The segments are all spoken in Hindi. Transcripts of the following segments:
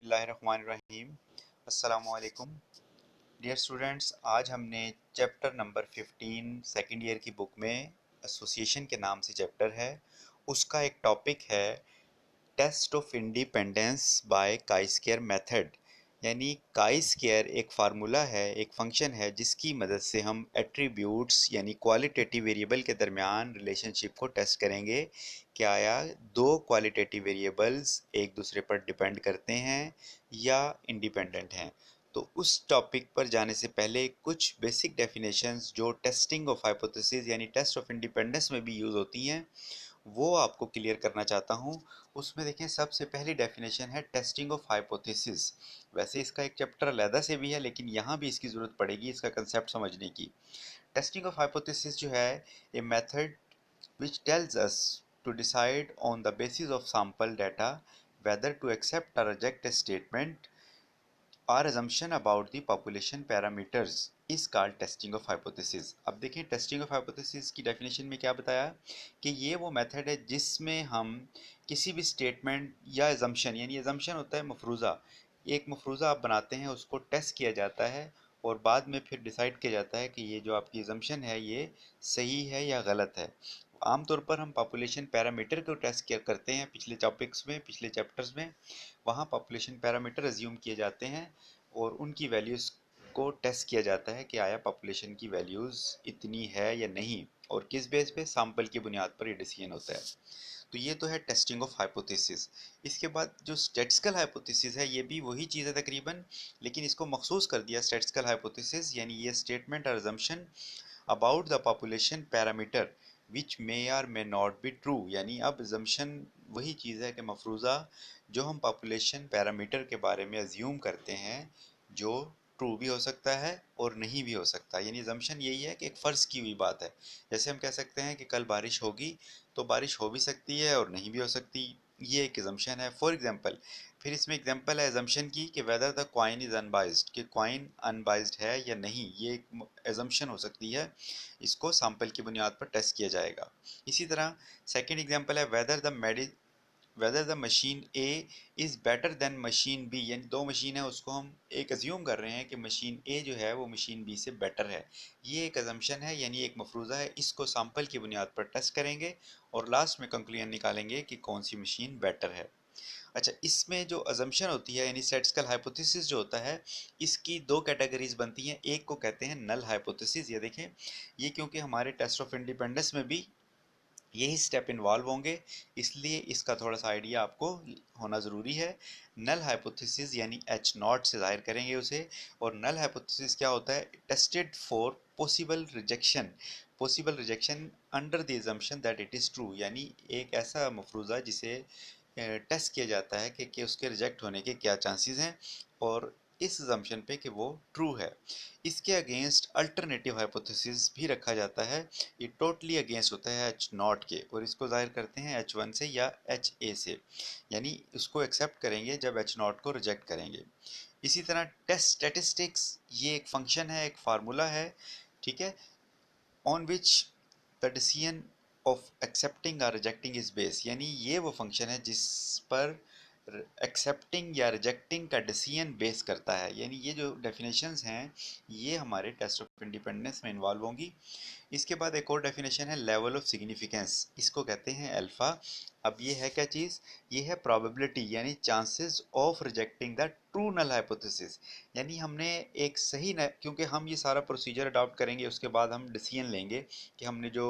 बिस्मिल्लाहिर्रहमानिर्रहीम। अस्सलामुअलैकुम डियर स्टूडेंट्स, आज हमने चैप्टर नंबर 15 सेकेंड ईयर की बुक में एसोसिएशन के नाम से चैप्टर है, उसका एक टॉपिक है test of independence by chi square method. यानी काई स्क्वायर एक फार्मूला है, एक फंक्शन है जिसकी मदद से हम एट्रीब्यूट्स यानी क्वालिटेटिव वेरिएबल के दरमियान रिलेशनशिप को टेस्ट करेंगे कि आया दो क्वालिटेटिव वेरिएबल्स एक दूसरे पर डिपेंड करते हैं या इंडिपेंडेंट हैं। तो उस टॉपिक पर जाने से पहले कुछ बेसिक डेफिनेशंस जो टेस्टिंग ऑफ हाइपोथेसिस यानी टेस्ट ऑफ इंडिपेंडेंस में भी यूज़ होती हैं वो आपको क्लियर करना चाहता हूँ। उसमें देखें, सबसे पहली डेफिनेशन है टेस्टिंग ऑफ हाइपोथेसिस। वैसे इसका एक चैप्टर अलहदा से भी है, लेकिन यहाँ भी इसकी ज़रूरत पड़ेगी इसका कंसेप्ट समझने की। टेस्टिंग ऑफ हाइपोथेसिस जो है a method which tells us to decide on the basis of sample data whether to accept or reject a statement or assumption about the population parameters is called testing of hypothesis। अब देखें, टेस्टिंग ऑफ हाइपोथेसिस की डेफिनेशन में क्या बताया कि ये वो मेथड है जिसमें हम किसी भी स्टेटमेंट या एजम्पशन, यानी एजम्पशन होता है मफरूज़ा, एक मफरूज़ा आप बनाते हैं, उसको टेस्ट किया जाता है और बाद में फिर डिसाइड किया जाता है कि ये जो आपकी एजम्पशन है ये सही है या गलत है। आमतौर पर हम पॉपुलेशन पैरामीटर को टेस्ट किया करते हैं, पिछले टॉपिक्स में, पिछले चैप्टर्स में वहाँ पॉपुलेशन पैरामीटर अज्यूम किए जाते हैं और उनकी वैल्यूज़ को टेस्ट किया जाता है कि आया पॉपुलेशन की वैल्यूज़ इतनी है या नहीं, और किस बेस पे, सैंपल की बुनियाद पर ये डिसीजन होता है। तो ये तो है टेस्टिंग ऑफ हाइपोथेसिस। इसके बाद जो स्टैटिस्टिकल हाइपोथेसिस है ये भी वही चीज़ है तकरीबन, लेकिन इसको मखसूस कर दिया स्टैटिस्टिकल हाइपोथेसिस, यानी ये स्टेटमेंट और assumption about the population parameter which may or may not be true. यानी अब अजम्पशन वही चीज़ है कि मफरूज़ा जो हम पॉपुलेशन पैरामीटर के बारे में अज्यूम करते हैं जो ट्रू भी हो सकता है और नहीं भी हो सकता। यानी अजम्पशन यही है कि एक फ़र्ज़ की हुई बात है। जैसे हम कह सकते हैं कि कल बारिश होगी, तो बारिश हो भी सकती है और नहीं भी हो सकती, ये एक एजम्पशन है। फॉर एग्जांपल, फिर इसमें एग्जांपल है एजम्पशन की कि whether the coin is unbiased, कि कॉइन अनबाइज्ड है या नहीं, ये एक एजम्पशन हो सकती है। इसको सैंपल की बुनियाद पर टेस्ट किया जाएगा। इसी तरह सेकंड एग्जांपल है whether the machine A is better than machine B, यानी दो मशीन है, उसको हम एक अज्यूम कर रहे हैं कि मशीन ए जो है वो मशीन बी से बेटर है। ये एक अजम्पशन है, यानी एक मफरूज़ा है, इसको सैंपल की बुनियाद पर टेस्ट करेंगे और लास्ट में कंक्लूजन निकालेंगे कि कौन सी मशीन बेटर है। अच्छा, इसमें जो अजम्पशन होती है यानी स्टैटिस्टिकल हाइपोथेसिस जो होता है, इसकी दो कैटेगरीज बनती हैं। एक को कहते हैं नल हाइपोथेसिस। ये देखें, ये क्योंकि हमारे टेस्ट ऑफ इंडिपेंडेंस में भी यही स्टेप इन्वॉल्व होंगे, इसलिए इसका थोड़ा सा आइडिया आपको होना ज़रूरी है। नल हाइपोथेसिस यानी एच नॉट से जाहिर करेंगे उसे। और नल हाइपोथेसिस क्या होता है? Tested for possible rejection under the assumption that it is true, यानी एक ऐसा मफरूज़ा जिसे टेस्ट किया जाता है कि उसके रिजेक्ट होने के क्या चांसेस हैं, और इस अजम्पशन पे कि वो ट्रू है। इसके अगेंस्ट अल्टरनेटिव हाइपोथेसिस भी रखा जाता है। ये टोटली अगेंस्ट होता है एच नॉट के, और इसको जाहिर करते हैं एच वन से या एच ए से, यानी उसको एक्सेप्ट करेंगे जब एच नॉट को रिजेक्ट करेंगे। इसी तरह टेस्ट स्टेटिस्टिक्स, ये एक फंक्शन है, एक फार्मूला है, ठीक है, on which the decision of accepting और रिजेक्टिंग इज बेस, यानी ये वो फंक्शन है जिस पर एक्सेप्टिंग या रिजेक्टिंग का डिसीजन बेस करता है। यानी ये जो डेफिनेशंस हैं ये हमारे टेस्ट ऑफ इंडिपेंडेंस में इन्वॉल्व होंगी। इसके बाद एक और डेफिनेशन है लेवल ऑफ सिग्निफिकेंस, इसको कहते हैं अल्फा। अब ये है क्या चीज़? ये है प्रोबेबिलिटी यानी chances of rejecting the true null hypothesis. यानी हमने एक सही न, क्योंकि हम ये सारा प्रोसीजर अडॉप्ट करेंगे, उसके बाद हम डिसीजन लेंगे कि हमने जो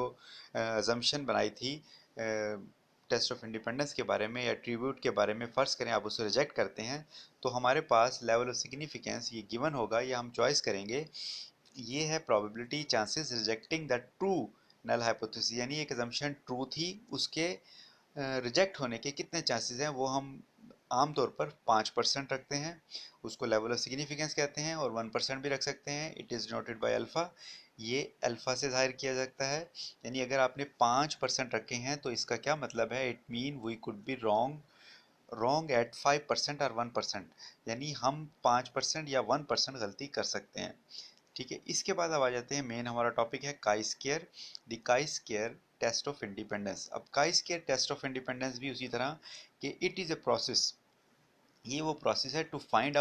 अजम्पशन बनाई थी टेस्ट ऑफ इंडिपेंडेंस के बारे में या एट्रीब्यूट के बारे में, फ़र्ज़ करें आप उसे रिजेक्ट करते हैं, तो हमारे पास लेवल ऑफ सिग्निफिकेंस ये गिवन होगा, या हम चॉइस करेंगे। ये है probability chances rejecting the true null hypothesis, यानी एक अजम्पशन ट्रू थी, उसके रिजेक्ट होने के कितने चांसेस हैं, वो हम आमतौर पर 5% रखते हैं, उसको लेवल ऑफ सिग्निफिकेंस कहते हैं, और 1% भी रख सकते हैं। It is denoted by alpha, ये अल्फ़ा से जाहिर किया जाता है। यानी अगर आपने 5% रखे हैं तो इसका क्या मतलब है? It mean we could be wrong at 5% और 1%, यानी हम 5% या 1% गलती कर सकते हैं। ठीक है, इसके बाद अब आ जाते हैं, मेन हमारा टॉपिक है chi square, the chi square test of independence. अब chi square test of independence भी उसी तरह कि इट इज़ ए प्रोसेस, ये वो प्रोसेस है to find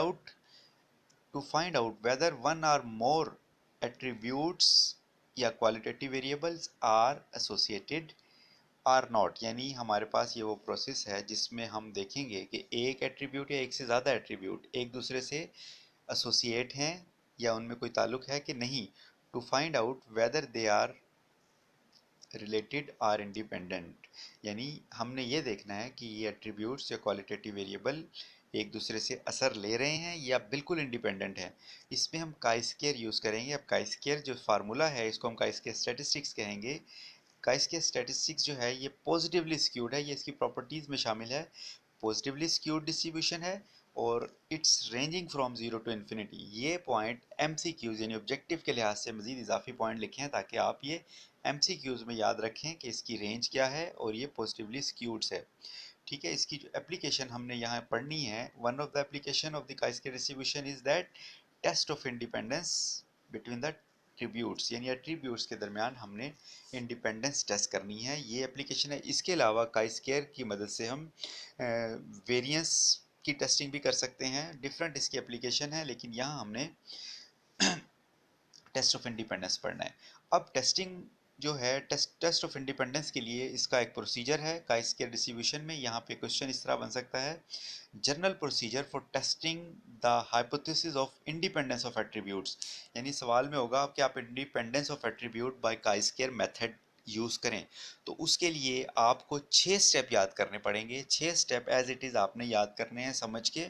out whether one or more attributes या qualitative variables are associated or not. यानी हमारे पास ये वो प्रोसेस है जिसमें हम देखेंगे कि एक एट्रीब्यूट या एक से ज़्यादा एट्रीब्यूट एक दूसरे से एसोसिएट हैं या उनमें कोई ताल्लुक है कि नहीं। To find out whether they are related or independent, यानी हमने ये देखना है कि ये एट्रीब्यूट्स या क्वालिटेटिव वेरिएबल एक दूसरे से असर ले रहे हैं या बिल्कुल इंडिपेंडेंट हैं। इसमें हम काई स्क्वायर यूज़ करेंगे। अब काई स्क्वायर जो फार्मूला है इसको हम काई स्क्वायर स्टैटिस्टिक्स कहेंगे। काई स्क्वायर स्टैटिस्टिक्स जो है ये पॉजिटिवली स्क्यूड है, ये इसकी प्रॉपर्टीज़ में शामिल है। पॉजिटिवली स्क्यूड डिस्ट्रीब्यूशन है और it's ranging from zero to infinity. ये पॉइंट एमसीक्यूज यानी ऑब्जेक्टिव के लिहाज से मजीद इजाफी पॉइंट लिखे हैं ताकि आप ये एमसीक्यूज में याद रखें कि इसकी रेंज क्या है और ये पॉजिटिवली स्क्यूड्स है। ठीक है, इसकी जो एप्लीकेशन हमने यहाँ पढ़नी है, one of the application of the chi square distribution is that test of independence between the attributes, यानी एट्रीब्यूट्स के दरमियान हमने इंडिपेंडेंस टेस्ट करनी है। ये एप्लीकेशन है। इसके अलावा काई स्क्वायर की मदद से हम वेरिएंस की टेस्टिंग भी कर सकते हैं। डिफरेंट इसकी एप्लीकेशन है, लेकिन यहाँ हमने टेस्ट ऑफ इंडिपेंडेंस पढ़ना है। अब टेस्टिंग जो है टेस्ट ऑफ इंडिपेंडेंस के लिए इसका एक प्रोसीजर है काई स्क्वायर डिस्ट्रीब्यूशन में। यहाँ पे क्वेश्चन इस तरह बन सकता है, general procedure for testing the hypothesis of independence of attributes. यानी सवाल में होगा कि आप independence of attribute by chi square method use करें, तो उसके लिए आपको 6 स्टेप याद करने पड़ेंगे। 6 स्टेप एज इट इज़ आपने याद करने हैं समझ के।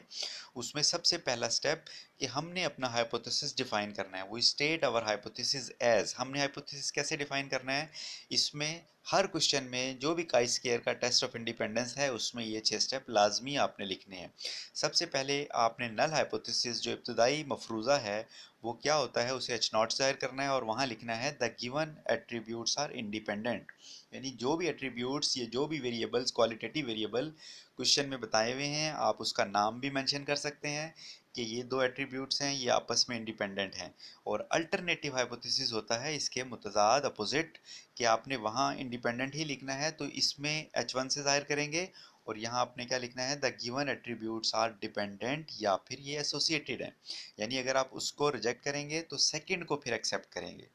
उसमें सबसे पहला स्टेप कि हमने अपना हाइपोथेसिस डिफाइन करना है। वो स्टेट आवर हाइपोथेसिस एज, हमने हाइपोथेसिस कैसे डिफाइन करना है, इसमें हर क्वेश्चन में जो भी काई स्क्वायर का टेस्ट ऑफ इंडिपेंडेंस है उसमें ये 6 स्टेप लाजमी आपने लिखने हैं। सबसे पहले आपने नल हाइपोथेसिस जो इब्तदाई मफरूज़ा है वो क्या होता है उसे एच नॉट जाहिर करना है और वहाँ लिखना है the given attributes are independent. यानी जो भी एट्रीब्यूट्स, ये जो भी वेरिएबल्स क्वालिटेटिव वेरिएबल क्वेश्चन में बताए हुए हैं, आप उसका नाम भी मेंशन कर सकते हैं कि ये दो एट्रीब्यूट्स हैं, ये आपस में इंडिपेंडेंट हैं। और अल्टरनेटिव हाइपोथेसिस होता है इसके मुतजाद अपोजिट, कि आपने वहाँ इंडिपेंडेंट ही लिखना है तो इसमें H1 से जाहिर करेंगे और यहाँ आपने क्या लिखना है, the given attributes are dependent या फिर ये एसोसिएटेड हैं। यानी अगर आप उसको रिजेक्ट करेंगे तो सेकंड को फिर एक्सेप्ट करेंगे।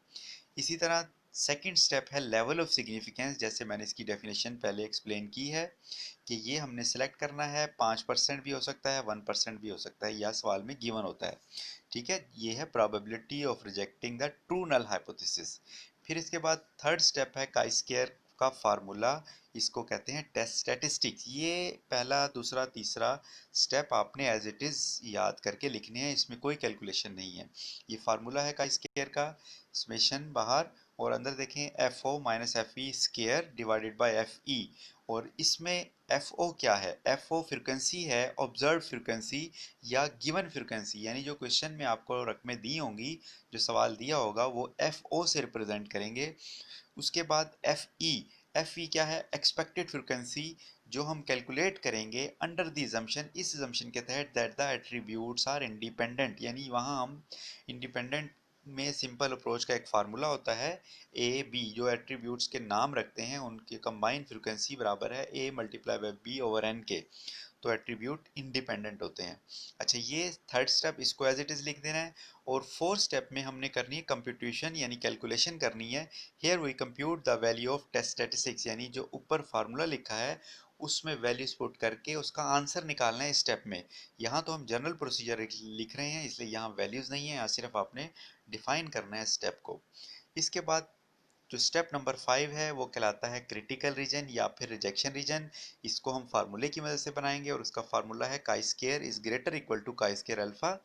इसी तरह सेकंड स्टेप है लेवल ऑफ सिग्निफिकेंस। जैसे मैंने इसकी डेफिनेशन पहले एक्सप्लेन की है कि ये हमने सेलेक्ट करना है, 5% भी हो सकता है, 1% भी हो सकता है, या सवाल में गिवन होता है। ठीक है, ये है probability of rejecting the true null hypothesis. फिर इसके बाद थर्ड स्टेप है काई स्क्वायर का फार्मूला, इसको कहते हैं टेस्ट स्टैटिस्टिक्स। ये पहला, दूसरा, तीसरा स्टेप आपने एज इट इज़ याद करके लिखने हैं, इसमें कोई कैलकुलेशन नहीं है। ये फार्मूला है काई स्क्वायर का, समेशन बाहर और अंदर देखें F O minus F E square divided by F E. और इसमें एफ ओ क्या है, एफ ओ फ्रिक्वेंसी है, ऑब्जर्व फ्रिक्वेंसी या गिवन फ्रिक्वेंसी। यानी जो क्वेश्चन में आपको रकमें दी होंगी, जो सवाल दिया होगा वो एफ ओ से रिप्रेजेंट करेंगे। उसके बाद एफ ई, एफ ई क्या है, एक्सपेक्टेड फ्रिक्वेंसी, जो हम कैलकुलेट करेंगे अंडर द इजम्पशन, इस इजम्पशन के तहत that the attributes are independent. यानी वहाँ हम इंडिपेंडेंट में सिंपल अप्रोच का एक फार्मूला होता है, ए बी, जो एट्रीब्यूट्स के नाम रखते हैं उनके कंबाइंड फ्रिक्वेंसी बराबर है A multiply by B over N के, तो एट्रीब्यूट इंडिपेंडेंट होते हैं। अच्छा, ये थर्ड स्टेप, इसको एज इट इज़ लिख देना है। और फोर्थ स्टेप में हमने करनी है कंप्यूटेशन यानी कैलकुलेशन करनी है। Here we compute the value of test statistics, यानी जो ऊपर फार्मूला लिखा है उसमें वैल्यूज पुट करके उसका आंसर निकालना है इस स्टेप में। यहाँ तो हम जनरल प्रोसीजर लिख रहे हैं इसलिए यहाँ वैल्यूज नहीं है, यहाँ सिर्फ आपने डिफाइन करना है स्टेप को। इसके बाद जो स्टेप नंबर 5 है वो कहलाता है क्रिटिकल रीजन या फिर रिजेक्शन रीजन। इसको हम फार्मूले की मदद से बनाएंगे और उसका फार्मूला है chi square is greater equal to chi square alpha.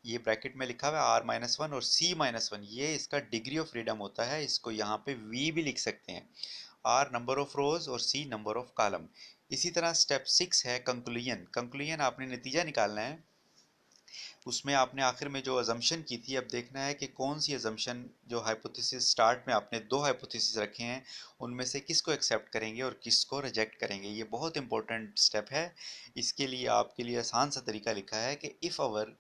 ये ब्रैकेट में लिखा हुआ है आर माइनस वन और सी माइनस वन, ये इसका डिग्री ऑफ फ्रीडम होता है। इसको यहाँ पे वी भी लिख सकते हैं, आर नंबर ऑफ रोज और सी नंबर ऑफ कॉलम। इसी तरह स्टेप 6 है कंक्लूजन। कंक्लूजन आपने नतीजा निकालना है, उसमें आपने आखिर में जो अजम्पशन की थी, अब देखना है कि कौन सी अजम्पशन, जो हाइपोथेसिस स्टार्ट में आपने दो हाइपोथेसिस रखे हैं उनमें से किसको एक्सेप्ट करेंगे और किसको रिजेक्ट करेंगे। ये बहुत इंपॉर्टेंट स्टेप है। इसके लिए आपके लिए आसान सा तरीका लिखा है कि इफ़ आवर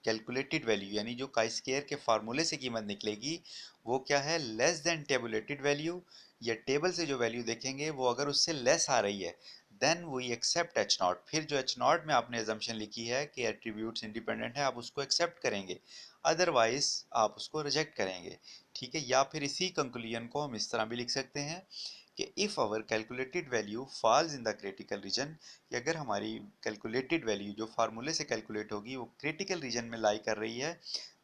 कैलकुलेटेड वैल्यू, यानी जो काई स्क्वायर के फार्मूले से कीमत निकलेगी वो क्या है, लेस देन टेबुलेटेड वैल्यू, या टेबल से जो वैल्यू देखेंगे वो अगर उससे लेस आ रही है then we accept H naught. फिर जो एच नॉट में आपने एजम्पशन लिखी है कि एट्रीब्यूट्स इंडिपेंडेंट है, आप उसको एक्सेप्ट करेंगे, अदरवाइज आप उसको रिजेक्ट करेंगे। ठीक है, या फिर इसी कंक्लूजन को हम इस तरह भी लिख सकते हैं कि if our calculated value falls in the critical region, कि अगर हमारी कैलकुलेटेड वैल्यू जो फार्मूले से कैलकुलेट होगी वो क्रिटिकल रीजन में लाई कर रही है,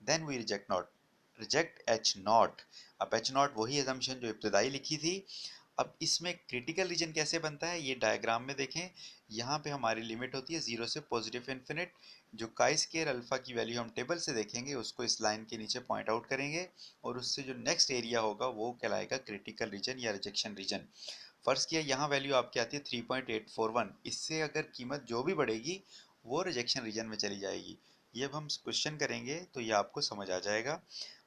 then we reject H naught. अब एच नॉट वही एजम्पशन जो इब्तदाई लिखी थी। अब इसमें क्रिटिकल रीजन कैसे बनता है, ये डायग्राम में देखें। यहाँ पे हमारी लिमिट होती है 0 से पॉजिटिव इन्फिनिट। जो काई स्केयर अल्फा की वैल्यू हम टेबल से देखेंगे उसको इस लाइन के नीचे पॉइंट आउट करेंगे, और उससे जो नेक्स्ट एरिया होगा वो कहलाएगा क्रिटिकल रीजन या रिजेक्शन रीजन। फर्ज किया यहाँ वैल्यू आपकी आती है 3.841, इससे अगर कीमत जो भी बढ़ेगी वो रिजेक्शन रीजन में चली जाएगी। ये अब हम क्वेश्चन करेंगे तो ये आपको समझ आ जाएगा।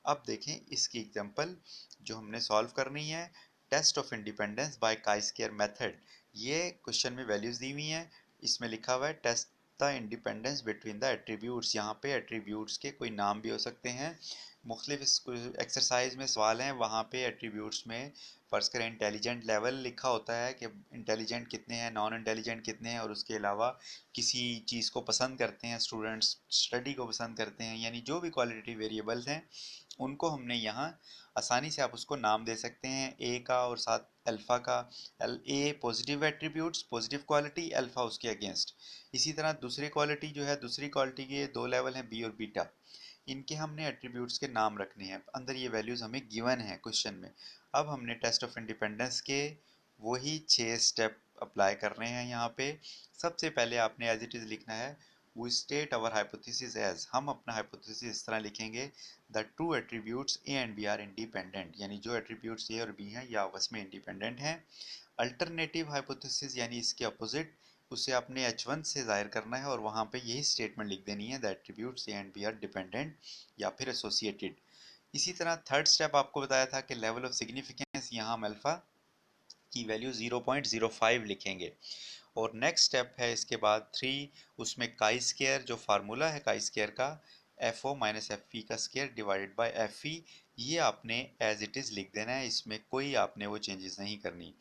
अब देखें इसकी एग्जांपल जो हमने सॉल्व करनी है, test of independence by chi square method. ये क्वेश्चन में वैल्यूज दी हुई हैं, इसमें लिखा हुआ है test the independence between the attributes. यहाँ पे एट्रीब्यूट्स के कोई नाम भी हो सकते हैं। मुख्तलिफ एक्सरसाइज में सवाल हैं, वहाँ पे एट्रीब्यूट्स में फर्ज करें इंटेलिजेंट लेवल लिखा होता है कि इंटेलिजेंट कितने हैं, नॉन इंटेलिजेंट कितने हैं, और उसके अलावा किसी चीज़ को पसंद करते हैं स्टूडेंट्स, स्टडी को पसंद करते हैं, यानी जो भी क्वालिटेटिव वेरिएबल्स हैं उनको हमने यहाँ आसानी से आप उसको नाम दे सकते हैं, ए का और साथ अल्फ़ा का। A positive attributes, positive quality, alpha उसके अगेंस्ट। इसी तरह दूसरी क्वालिटी जो है, दूसरी क्वालिटी के दो लेवल हैं, बी और बीटा। इनके हमने एट्रीब्यूट्स के नाम रखने हैं, अंदर ये वैल्यूज़ हमें गिवन है क्वेश्चन में। अब हमने टेस्ट ऑफ इंडिपेंडेंस के वही 6 स्टेप अप्लाई कर रहे हैं यहाँ पे। सबसे पहले आपने एज इट इज़ लिखना है, we state our hypothesis as, हम अपना हाइपोथेसिस इस तरह लिखेंगे, the two attributes A and B are independent, यानी जो एट्रीब्यूट्स ए और बी हैं ये आपस में इंडिपेंडेंट हैं। अल्टरनेटिव हाइपोथेसिस यानी इसके अपोजिट, उसे आपने H1 से ज़ाहिर करना है और वहाँ पे यही स्टेटमेंट लिख देनी है, the attributes A and B are dependent या फिर एसोसिएटेड। इसी तरह थर्ड स्टेप आपको बताया था कि लेवल ऑफ सिग्निफिकेंस, यहाँ हम अल्फ़ा की वैल्यू 0.05 लिखेंगे। और नेक्स्ट स्टेप है इसके बाद 3, उसमें काई स्केयर जो फार्मूला है काई स्केयर का, F O minus F P का square divided by F E, ये आपने एज इट इज़ लिख देना है, इसमें कोई आपने वो चेंजेस नहीं करनी।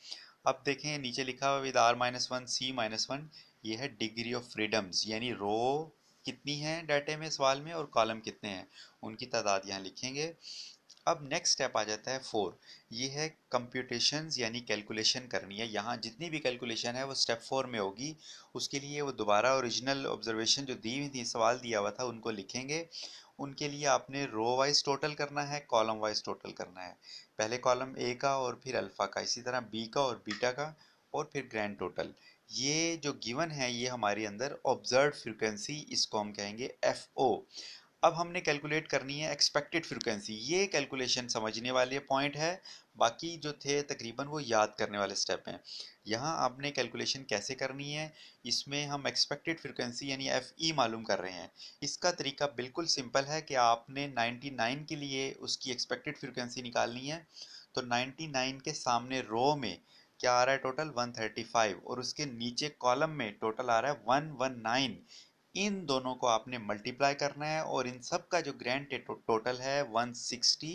अब देखें नीचे लिखा हुआ with R minus one C minus one, ये है डिग्री ऑफ फ्रीडम्स, यानी रो कितनी है डाटे में सवाल में और कॉलम कितने हैं उनकी तादाद यहाँ लिखेंगे। अब नेक्स्ट स्टेप आ जाता है 4, ये है कंप्यूटेशंस यानी कैलकुलेशन करनी है। यहाँ जितनी भी कैलकुलेशन है वो स्टेप 4 में होगी। उसके लिए वो दोबारा ओरिजिनल ऑब्जर्वेशन जो दी हुई थी, सवाल दिया हुआ था, उनको लिखेंगे। उनके लिए आपने रो वाइज टोटल करना है, कॉलम वाइज टोटल करना है। पहले कॉलम ए का और फिर अल्फ़ा का, इसी तरह बी का और बीटा का, और फिर ग्रैंड टोटल। ये जो गिवन है ये हमारे अंदर ऑब्जर्व फ्रीक्वेंसी, इसको हम कहेंगे एफ ओ। अब हमने कैलकुलेट करनी है एक्सपेक्टेड फ्रीक्वेंसी। ये कैलकुलेशन समझने वाले पॉइंट है, बाकी जो थे तकरीबन वो याद करने वाले स्टेप हैं। यहाँ आपने कैलकुलेशन कैसे करनी है, इसमें हम एक्सपेक्टेड फ्रीक्वेंसी यानी एफ ई मालूम कर रहे हैं। इसका तरीका बिल्कुल सिंपल है कि आपने 99 के लिए उसकी एक्सपेक्टेड फ्रीक्वेंसी निकालनी है। तो 99 के सामने रो में क्या आ रहा है टोटल, 135, और उसके नीचे कॉलम में टोटल आ रहा है 119। इन दोनों को आपने मल्टीप्लाई करना है और इन सब का जो ग्रैंड टोटल है 160,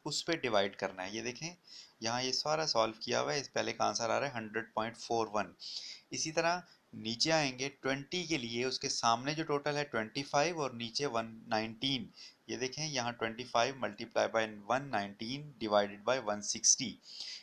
उस पर डिवाइड करना है। ये देखें यहाँ ये सारा सॉल्व किया हुआ है, इस पहले का आंसर आ रहा है 100.41। इसी तरह नीचे आएंगे 20 के लिए, उसके सामने जो टोटल है 25 और नीचे 119। ये देखें यहाँ 25 मल्टीप्लाई बाय 119 डिवाइडेड बाय 160,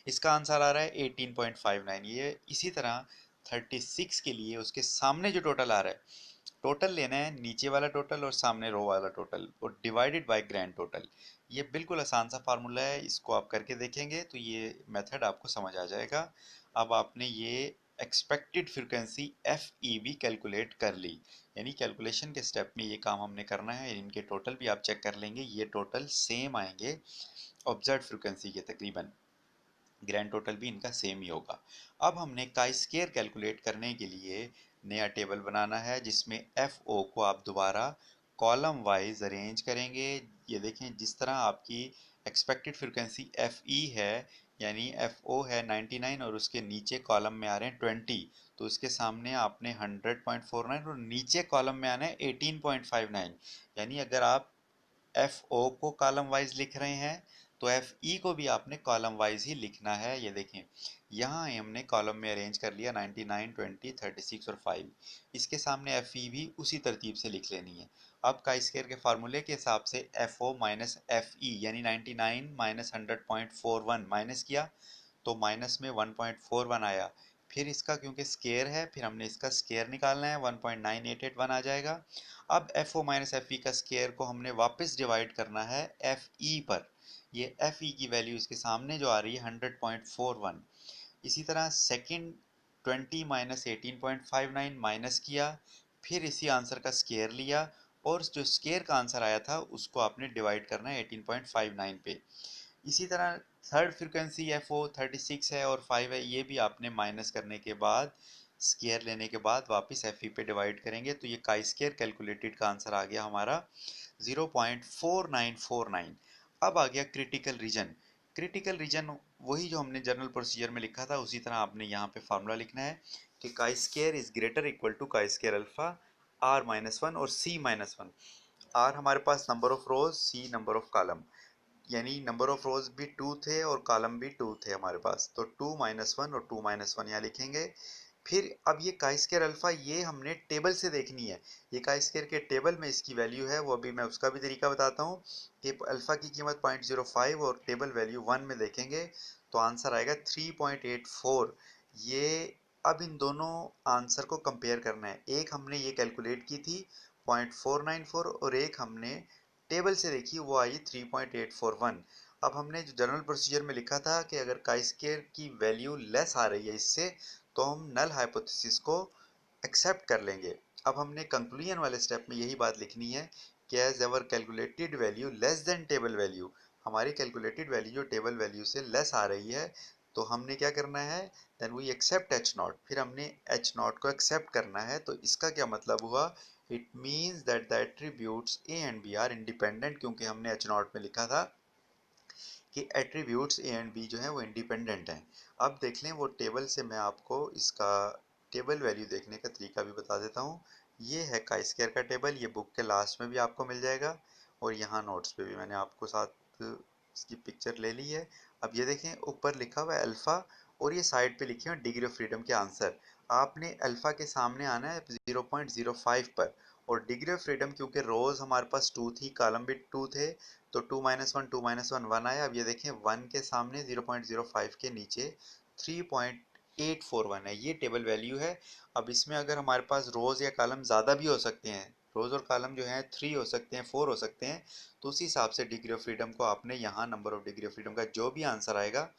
इसका आंसर आ रहा है 18.59। ये इसी तरह 36 के लिए उसके सामने जो टोटल आ रहा है, टोटल लेना है, नीचे वाला टोटल और सामने रो वाला टोटल, और डिवाइडेड बाय ग्रैंड टोटल। ये बिल्कुल आसान सा फार्मूला है, इसको आप करके देखेंगे तो ये मेथड आपको समझ आ जाएगा। अब आपने ये एक्सपेक्टेड फ्रीक्वेंसी एफ ई भी कैलकुलेट कर ली, यानी कैलकुलेशन के स्टेप में ये काम हमने करना है। इनके टोटल भी आप चेक कर लेंगे, ये टोटल सेम आएंगे ऑब्जर्व फ्रीक्वेंसी के तकरीबन, ग्रैंड टोटल भी इनका सेम ही होगा। अब हमने काई स्केयर कैलकुलेट करने के लिए नया टेबल बनाना है, जिसमें एफ ओ को आप दोबारा कॉलम वाइज अरेंज करेंगे। ये देखें जिस तरह आपकी एक्सपेक्टेड फ्रीक्वेंसी एफ ई है, यानी एफ ओ है 99 और उसके नीचे कॉलम में आ रहे हैं 20, तो उसके सामने आपने 100.49 और नीचे कॉलम में आना है 18.59। यानी अगर आप एफ ओ को कॉलम वाइज लिख रहे हैं तो एफ ई को भी आपने कॉलम वाइज ही लिखना है। ये देखें, यहाँ हमने कॉलम में अरेंज कर लिया 99, 20, 36 और 5। इसके सामने एफ ई भी उसी तरतीब से लिख लेनी है। अब काई स्क्वायर के फार्मूले के हिसाब से F O minus F E यानी 99 माइनस 100.41 माइनस किया तो माइनस में 1.41 आया। फिर इसका क्योंकि स्केयर है, फिर हमने इसका स्केयर निकालना है, 1.9881 आ जाएगा। अब F O minus F E का स्केयर को हमने वापस डिवाइड करना है एफ ई पर। ये एफ ई की वैल्यू इसके सामने जो आ रही है 100.41। इसी तरह सेकंड 20 माइनस 18.59 माइनस किया, फिर इसी आंसर का स्केयर लिया और जो स्केयर का आंसर आया था उसको आपने डिवाइड करना है 18.59 पे। इसी तरह थर्ड फ्रीक्वेंसी एफ ओ 36 है और 5 है, ये भी आपने माइनस करने के बाद स्केयर लेने के बाद वापस एफ ई पे डिवाइड करेंगे तो ये काई स्केयर कैलकुलेटेड का आंसर आ गया हमारा 0.4949। अब आ गया क्रिटिकल रीजन। क्रिटिकल रीजन वही जो हमने जनरल प्रोसीजर में लिखा था उसी तरह आपने यहाँ पे फार्मूला लिखना है कि chi square is greater equal to chi square alpha R minus one और सी माइनस वन। आर हमारे पास number of rows, C number of column, यानी नंबर ऑफ रोज भी 2 थे और कॉलम भी 2 थे हमारे पास, तो 2 माइनस वन और 2 माइनस वन यहाँ लिखेंगे। फिर अब ये काई स्क्वायर अल्फा ये हमने टेबल से देखनी है। ये काई स्क्वायर के टेबल में इसकी वैल्यू है, वो अभी मैं उसका भी तरीका बताता हूँ कि अल्फा की कीमत 0.05 और टेबल वैल्यू 1 में देखेंगे तो आंसर आएगा 3.84। ये अब इन दोनों आंसर को कंपेयर करना है। एक हमने ये कैलकुलेट की थी 0.494 और एक हमने टेबल से देखी वो आई 3.841। अब हमने जो जनरल प्रोसीजर में लिखा था कि अगर काई स्क्वायर की वैल्यू लेस आ रही है इससे तो हम नल हाइपोथेसिस को एक्सेप्ट कर लेंगे। अब हमने कंक्लूजन वाले स्टेप में यही बात लिखनी है कि as our calculated value less than table value, हमारी कैलकुलेटेड वैल्यू जो टेबल वैल्यू से लेस आ रही है तो हमने क्या करना है, then we accept H naught. फिर हमने एच नॉट को एक्सेप्ट करना है। तो इसका क्या मतलब हुआ, it means that the attributes A and B are independent, क्योंकि हमने एच नॉट में लिखा था कि एट्रीब्यूट्स ए एंड बी जो है वो इंडिपेंडेंट हैं। अब देख लें वो टेबल से मैं आपको इसका टेबल वैल्यू देखने का तरीका भी बता देता हूँ। ये है काई स्क्वायर का टेबल, ये बुक के लास्ट में भी आपको मिल जाएगा और यहाँ नोट्स पे भी मैंने आपको साथ इसकी पिक्चर ले ली है। अब ये देखें ऊपर लिखा हुआ है अल्फ़ा और ये साइड पे लिखे हुए डिग्री ऑफ फ्रीडम के आंसर। आपने अल्फ़ा के सामने आना है 0.05 पर और डिग्री ऑफ फ्रीडम क्योंकि रोज़ हमारे पास 2 थी, कॉलम भी 2 थे, तो 2 माइनस वन 2 माइनस वन 1 आया। अब ये देखें 1 के सामने 0.05 के नीचे 3.841 है, ये टेबल वैल्यू है। अब इसमें अगर हमारे पास रोज़ या कॉलम ज़्यादा भी हो सकते हैं, रोज़ और कॉलम जो हैं 3 हो सकते हैं, 4 हो सकते हैं, तो उसी हिसाब से डिग्री ऑफ फ्रीडम को आपने यहाँ number of degree of freedom का जो भी आंसर आएगा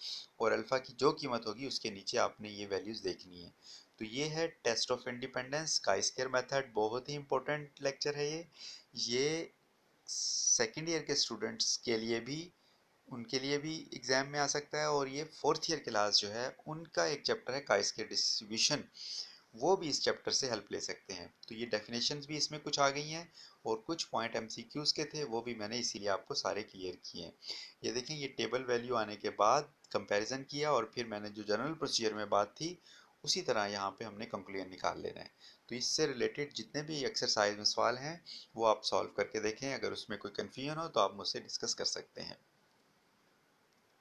और अल्फ़ा की जो कीमत होगी उसके नीचे आपने ये वैल्यूज़ देखनी है। तो ये है test of independence chi square method, बहुत ही इंपॉर्टेंट लेक्चर है ये सेकेंड ईयर के स्टूडेंट्स के लिए भी, उनके लिए भी एग्जाम में आ सकता है। और ये फोर्थ ईयर क्लास जो है उनका एक चैप्टर है काई स्क्वायर डिस्ट्रीब्यूशन, वो भी इस चैप्टर से हेल्प ले सकते हैं। तो ये डेफिनेशंस भी इसमें कुछ आ गई हैं और कुछ पॉइंट एमसीक्यूज के थे वो भी मैंने इसीलिए आपको सारे क्लियर किए हैं। ये देखें ये टेबल वैल्यू आने के बाद कंपैरिजन किया और फिर मैंने जो जनरल प्रोसीजर में बात थी उसी तरह यहाँ पे हमने कंक्लूजन निकाल लेना है। तो इससे रिलेटेड जितने भी एक्सरसाइज में सवाल हैं वो आप सॉल्व करके देखें, अगर उसमें कोई कन्फ्यूजन हो तो आप मुझसे डिस्कस कर सकते हैं।